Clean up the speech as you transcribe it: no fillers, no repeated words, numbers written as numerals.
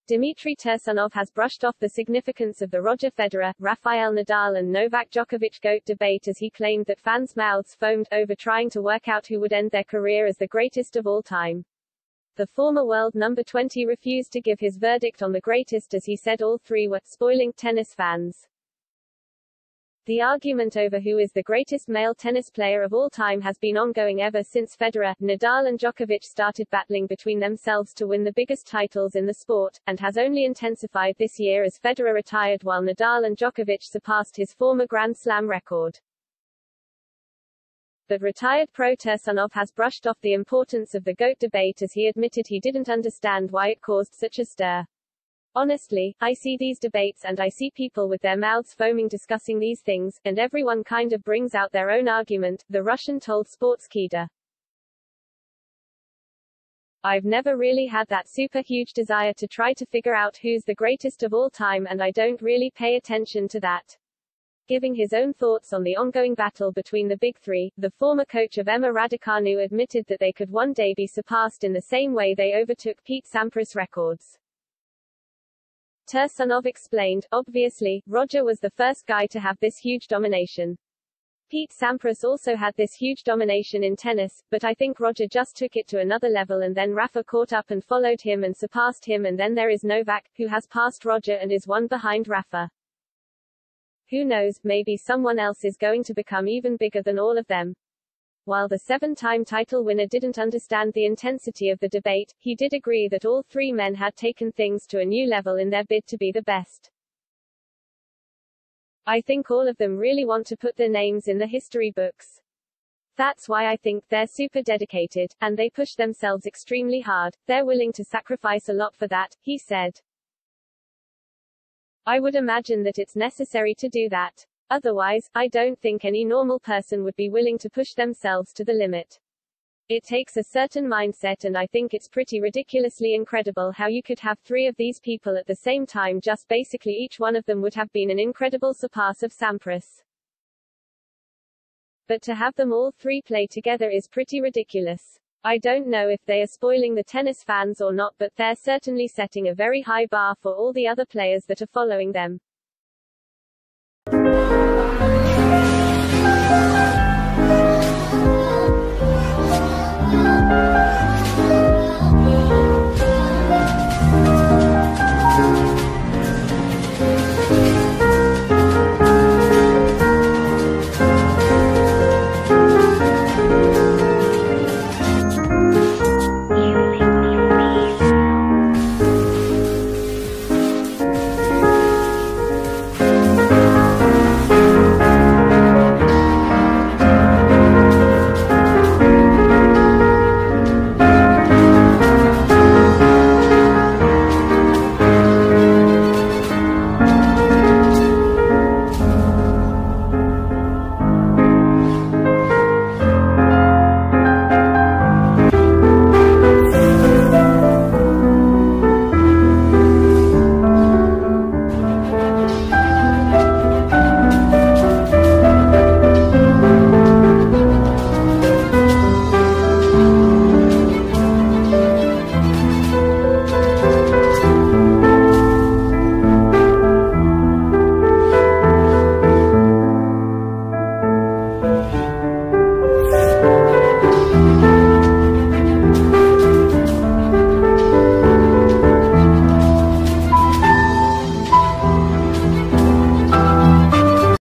Dmitry Tursunov has brushed off the significance of the Roger Federer, Rafael Nadal and Novak Djokovic GOAT debate as he claimed that fans' mouths foamed over trying to work out who would end their career as the greatest of all time. The former world number 20 refused to give his verdict on the greatest as he said all three were spoiling tennis fans. The argument over who is the greatest male tennis player of all time has been ongoing ever since Federer, Nadal and Djokovic started battling between themselves to win the biggest titles in the sport, and has only intensified this year as Federer retired while Nadal and Djokovic surpassed his former Grand Slam record. But retired pro Tursunov has brushed off the importance of the GOAT debate as he admitted he didn't understand why it caused such a stir. Honestly, I see these debates and I see people with their mouths foaming discussing these things, and everyone kind of brings out their own argument, the Russian told Sportskida. I've never really had that super huge desire to try to figure out who's the greatest of all time and I don't really pay attention to that. Giving his own thoughts on the ongoing battle between the big three, the former coach of Emma Raducanu admitted that they could one day be surpassed in the same way they overtook Pete Sampras records. Tursunov explained, obviously, Roger was the first guy to have this huge domination. Pete Sampras also had this huge domination in tennis, but I think Roger just took it to another level and then Rafa caught up and followed him and surpassed him and then there is Novak, who has passed Roger and is one behind Rafa. Who knows, maybe someone else is going to become even bigger than all of them. While the seven-time title winner didn't understand the intensity of the debate, he did agree that all three men had taken things to a new level in their bid to be the best. I think all of them really want to put their names in the history books. That's why I think they're super dedicated, and they push themselves extremely hard. They're willing to sacrifice a lot for that, he said. I would imagine that it's necessary to do that. Otherwise, I don't think any normal person would be willing to push themselves to the limit. It takes a certain mindset and I think it's pretty ridiculously incredible how you could have three of these people at the same time, just basically each one of them would have been an incredible surpass of Sampras. But to have them all three play together is pretty ridiculous. I don't know if they are spoiling the tennis fans or not, but they're certainly setting a very high bar for all the other players that are following them.